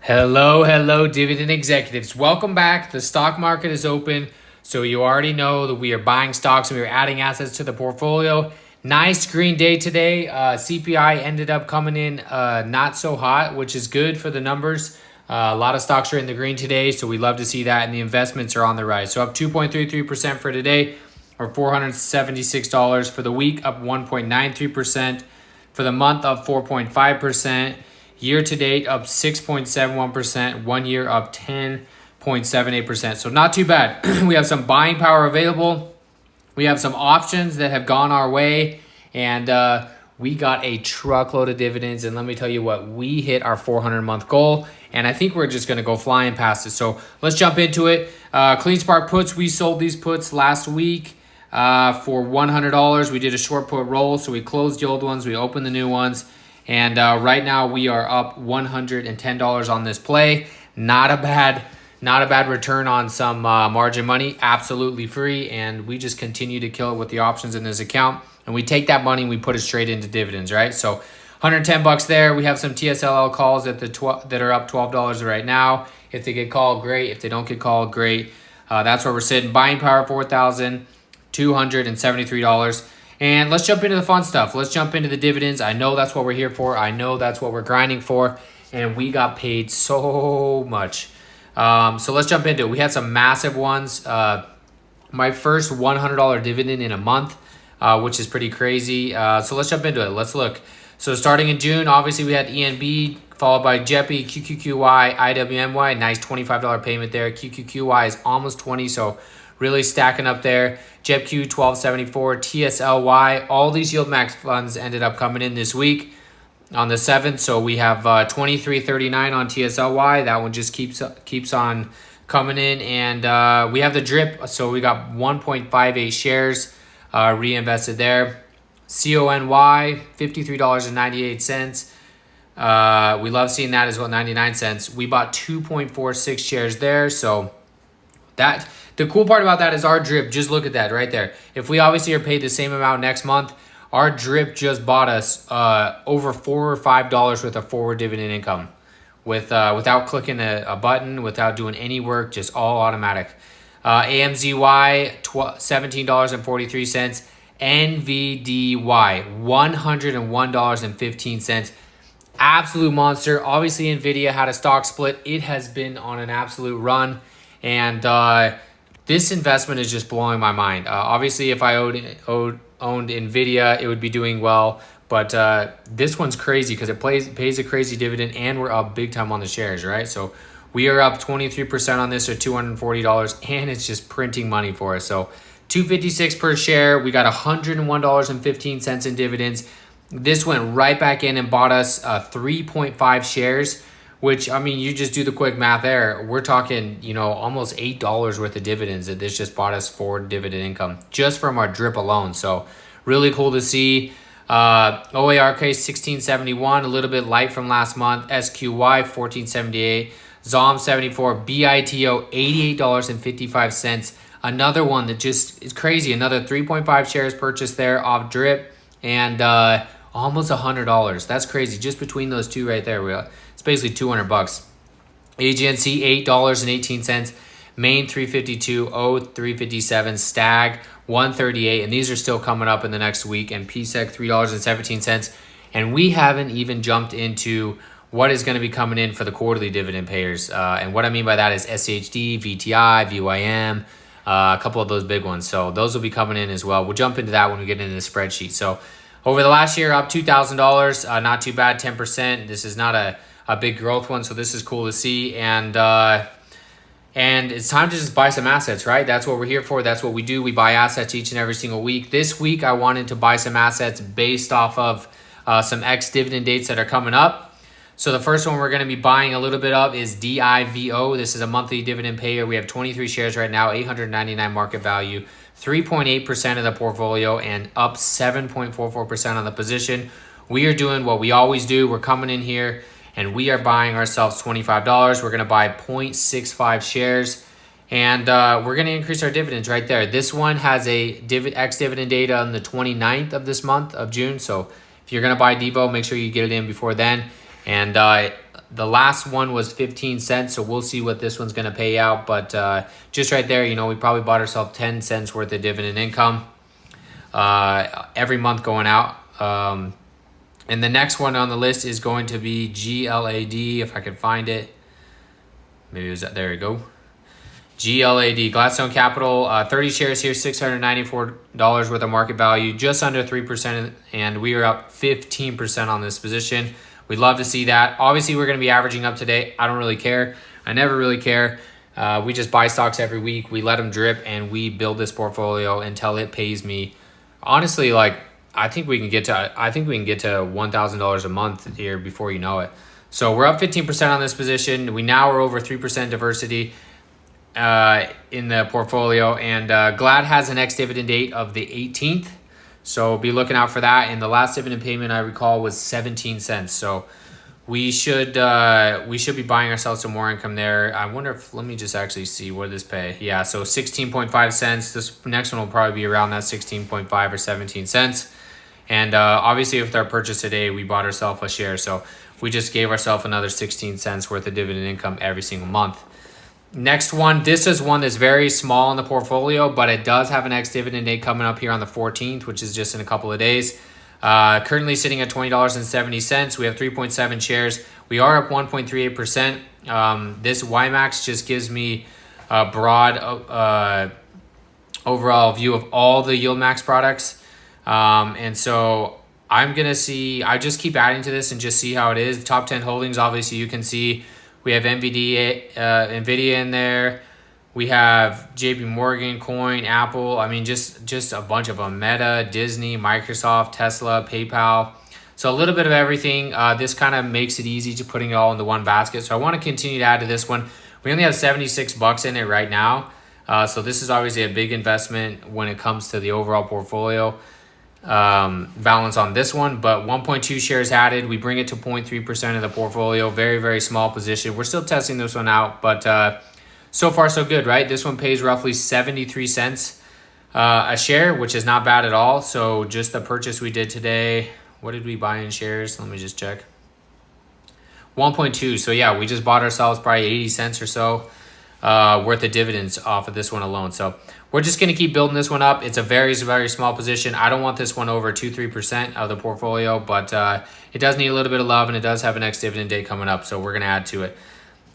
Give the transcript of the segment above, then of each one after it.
Hello, dividend executives. Welcome back. The stock market is open. So you already know that we are buying stocks and we are adding assets to the portfolio. Nice green day today. CPI ended up coming in not so hot, which is good for the numbers. A lot of stocks are in the green today, so we love to see that. And the investments are on the rise. So up 2.33% for today, or $476 for the week, up 1.93%. For the month, up 4.5%. Year to date, up 6.71%. 1 year, up 10.78%. So not too bad. We have some buying power available. We have some options that have gone our way. And we got a truckload of dividends. And let me tell you what, we hit our 400-month goal. And I think we're just going to go flying past it. So let's jump into it. Clean Spark puts, we sold these puts last week for $100. We did a short put roll. So we closed the old ones. We opened the new ones. And right now we are up $110 on this play. Not a bad return on some margin money. Absolutely free. And we just continue to kill it with the options in this account. And we take that money and we put it straight into dividends, right? So $110 there. We have some TSLL calls at that are up $12 right now. If they get called, great. If they don't get called, great. That's where we're sitting. Buying power, $4,273. And let's jump into the fun stuff. Let's jump into the dividends. I know that's what we're here for. I know that's what we're grinding for. And we got paid so much. So let's jump into it. We had some massive ones. My first $100 dividend in a month, which is pretty crazy. So let's jump into it. Let's look. So starting in June, obviously we had ENB, followed by JEPI, QQQY, IWMY. Nice $25 payment there. QQQY is almost 20, so really stacking up there. JEPQ 1274, TSLY. All these yield max funds ended up coming in this week on the 7th. So we have 2339 on TSLY. That one just keeps on coming in. And we have the drip. So we got 1.58 shares reinvested there. CONY, $53.98. We love seeing that as well, 99 cents. We bought 2.46 shares there. So that the cool part about that is our drip. Just look at that right there. If we obviously are paid the same amount next month, our drip just bought us over $4 or $5 worth of forward dividend income without clicking a button, without doing any work, just all automatic. AMZY, $17.43. NVDY, $101.15. Absolute monster. Obviously, NVIDIA had a stock split. It has been on an absolute run. And this investment is just blowing my mind. Obviously, if I owned NVIDIA, it would be doing well. But this one's crazy because it pays a crazy dividend, and we're up big time on the shares, right? So we are up 23% on this, or $240, and it's just printing money for us. So $256 per share. We got $101.15 in dividends. This went right back in and bought us 3.5 shares. Which, I mean, you just do the quick math there. We're talking, almost $8 worth of dividends that this just bought us for dividend income just from our drip alone. So really cool to see. OARK 1671, a little bit light from last month. SQY 1478. ZOM 74. BITO $88.55. Another one that just is crazy. Another 3.5 shares purchased there off drip. And almost $100. That's crazy. Just between those two right there, it's basically $200. AGNC $8.18. Main 352. O 357. Stag 138. And these are still coming up in the next week. And PSEC $3.17. And we haven't even jumped into what is going to be coming in for the quarterly dividend payers. And what I mean by that is SHD, VTI, VYM, a couple of those big ones. So those will be coming in as well. We'll jump into that when we get into the spreadsheet. So over the last year, up $2,000. Not too bad, 10%. This is not a big growth one, so this is cool to see. And it's time to just buy some assets, right? That's what we're here for. That's what we do. We buy assets each and every single week. This week, I wanted to buy some assets based off of some ex-dividend dates that are coming up. So the first one we're going to be buying a little bit of is DIVO. This is a monthly dividend payer. We have 23 shares right now, $899 market value, 3.8% of the portfolio, and up 7.44% on the position. We are doing what we always do. We're coming in here, and we are buying ourselves $25. We're going to buy 0.65 shares, and we're going to increase our dividends right there. This one has a ex-dividend date on the 29th of this month of June. So if you're going to buy Devo, make sure you get it in before then. And The last one was 15 cents, so we'll see what this one's going to pay out. But just right there, we probably bought ourselves 10 cents worth of dividend income every month going out. And the next one on the list is going to be GLAD, if I can find it. Maybe it was there you go. GLAD, Gladstone Capital, 30 shares here, $694 worth of market value, just under 3%, and we are up 15% on this position. We'd love to see that. Obviously, we're going to be averaging up today. I don't really care. I never really care. We just buy stocks every week. We let them drip, and we build this portfolio until it pays me. Honestly, I think we can get to $1,000 a month here before you know it. So we're up 15% on this position. We now are over 3% diversity in the portfolio, and Glad has an ex-dividend date of the 18th, so be looking out for that. And the last dividend payment I recall was 17 cents, so we should be buying ourselves some more income there. I wonder if, let me just actually see, what did this pay? Yeah, so 16.5 cents. This next one will probably be around that 16.5 or 17 cents. And obviously with our purchase today, we bought ourselves a share, so we just gave ourselves another 16 cents worth of dividend income every single month. Next one, this is one that's very small in the portfolio, but it does have an ex-dividend date coming up here on the 14th, which is just in a couple of days. Currently sitting at $20.70. We have 3.7 shares. We are up 1.38%. This YMAX just gives me a broad overall view of all the YieldMax products. And so I just keep adding to this and just see how it is. Top 10 holdings, obviously you can see we have NVIDIA in there. We have JP Morgan, Coin, Apple. I mean, just a bunch of them. Meta, Disney, Microsoft, Tesla, PayPal. So a little bit of everything. This kind of makes it easy to putting it all into one basket. So I want to continue to add to this one. We only have $76 in it right now. So this is obviously a big investment when it comes to the overall portfolio balance on this one, but 1.2 shares added. We bring it to 0.3% of the portfolio. Very, very small position. We're still testing this one out, but so far so good, right? This one pays roughly 73 cents a share, which is not bad at all. So just the purchase we did today, what did we buy in shares? Let me just check. 1.2. So yeah, we just bought ourselves probably 80 cents or so worth of dividends off of this one alone. So we're just going to keep building this one up. It's a very, very small position. I don't want this one over 2-3% of the portfolio, but it does need a little bit of love, and it does have an ex-dividend date coming up, so we're going to add to it.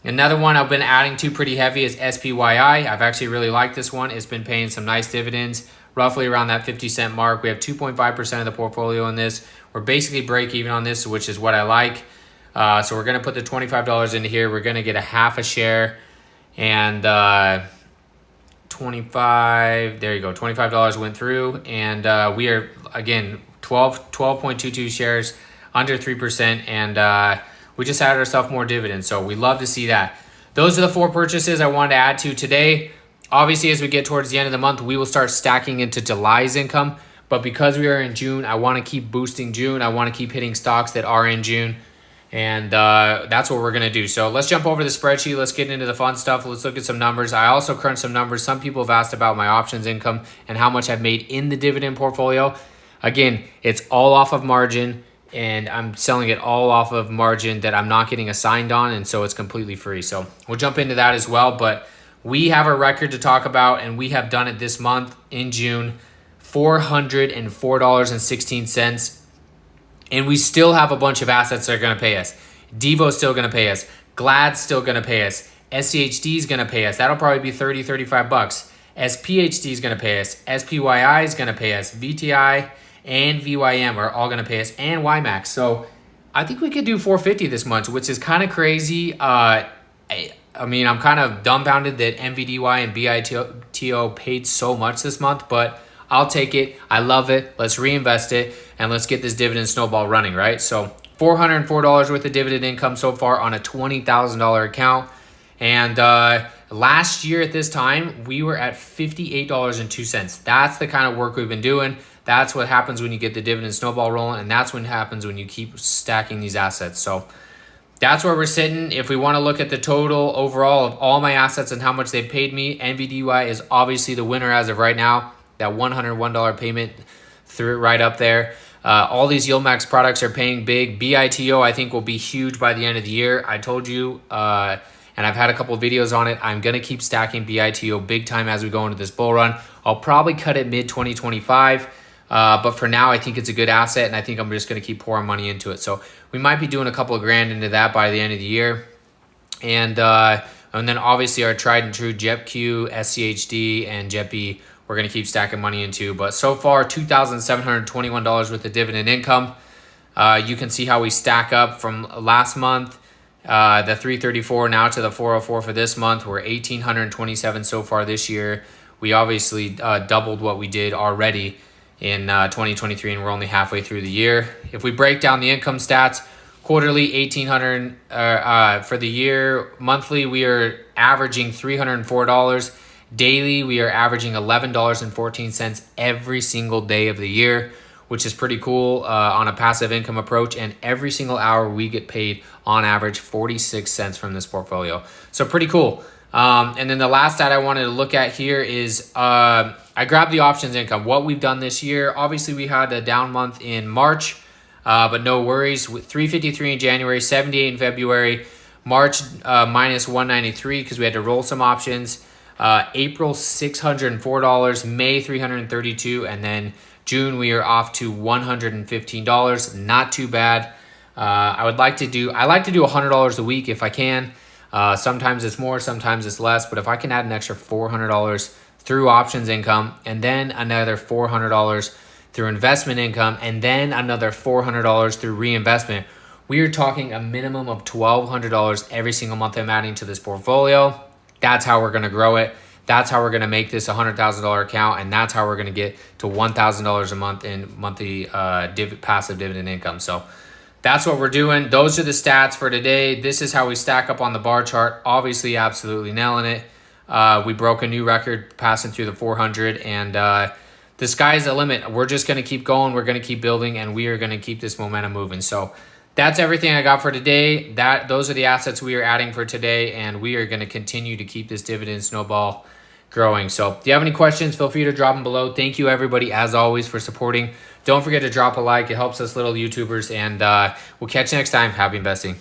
Another one I've been adding to pretty heavy is SPYI. I've actually really liked this one. It's been paying some nice dividends, roughly around that 50-cent mark. We have 2.5% of the portfolio in this. We're basically break even on this, which is what I like. So we're going to put the $25 into here. We're going to get a half a share, and 25, there you go, $25 went through, and we are again 12.22 shares, under 3%, and we just added ourselves more dividends, so we love to see that. Those are the 4 purchases I wanted to add to today. Obviously, as we get towards the end of the month, we will start stacking into July's income, but because we are in June, I want to keep boosting June. I want to keep hitting stocks that are in June. And that's what we're going to do. So let's jump over the spreadsheet. Let's get into the fun stuff. Let's look at some numbers. I also crunched some numbers. Some people have asked about my options income and how much I've made in the dividend portfolio. Again, it's all off of margin, and I'm selling it all off of margin that I'm not getting assigned on, and so it's completely free. So we'll jump into that as well. But we have a record to talk about, and we have done it this month in June, $404.16. And we still have a bunch of assets that are going to pay us. Devo's still going to pay us. Glad's still going to pay us. SCHD is going to pay us. That'll probably be $30, $35. SPHD is going to pay us. SPYI is going to pay us. VTI and VYM are all going to pay us, and YMAX. So I think we could do $450 this month, which is kind of crazy. I mean, I'm kind of dumbfounded that MVDY and BITO paid so much this month, but I'll take it. I love it. Let's reinvest it, and let's get this dividend snowball running, right? So $404 worth of dividend income so far on a $20,000 account. And last year at this time, we were at $58.02. That's the kind of work we've been doing. That's what happens when you get the dividend snowball rolling, and that's what happens when you keep stacking these assets. So that's where we're sitting. If we want to look at the total overall of all my assets and how much they paid me, NVDY is obviously the winner as of right now. That $101 payment threw it right up there. All these yield max products are paying big. BITO, I think, will be huge by the end of the year. I told you, and I've had a couple of videos on it. I'm going to keep stacking BITO big time as we go into this bull run. I'll probably cut it mid-2025. But for now, I think it's a good asset, and I think I'm just going to keep pouring money into it. So we might be doing a couple of grand into that by the end of the year. And then obviously our tried and true JEPQ, SCHD, and JEPB, we're going to keep stacking money into. But so far, $2,721 worth of dividend income. You can see how we stack up from last month, the 334 now to the 404 for this month. We're 1,827 so far this year. We obviously doubled what we did already in 2023, and we're only halfway through the year. If we break down the income stats, quarterly 1,800 for the year. Monthly, we are averaging $304. Daily, we are averaging $11.14 every single day of the year, which is pretty cool on a passive income approach. And every single hour, we get paid on average 46 cents from this portfolio. So pretty cool. And then the last stat I wanted to look at here is I grabbed the options income. What we've done this year, obviously we had a down month in March, but no worries. With 353 in January, 78 in February, March minus 193 because we had to roll some options. April $604, May $332, and then June we are off to $115. Not too bad. I like to do $100 a week if I can. Sometimes it's more, sometimes it's less, but if I can add an extra $400 through options income, and then another $400 through investment income, and then another $400 through reinvestment, we are talking a minimum of $1,200 every single month I'm adding to this portfolio. That's how we're going to grow it. That's how we're going to make this a $100,000 account, and that's how we're going to get to $1,000 a month in monthly passive dividend income. So that's what we're doing. Those are the stats for today. This is how we stack up on the bar chart. Obviously, absolutely nailing it. We broke a new record passing through the 400, and the sky's the limit. We're just going to keep going. We're going to keep building, and we are going to keep this momentum moving. So that's everything I got for today. Those are the assets we are adding for today, and we are going to continue to keep this dividend snowball growing. So if you have any questions, feel free to drop them below. Thank you, everybody, as always, for supporting. Don't forget to drop a like. It helps us little YouTubers, and we'll catch you next time. Happy investing.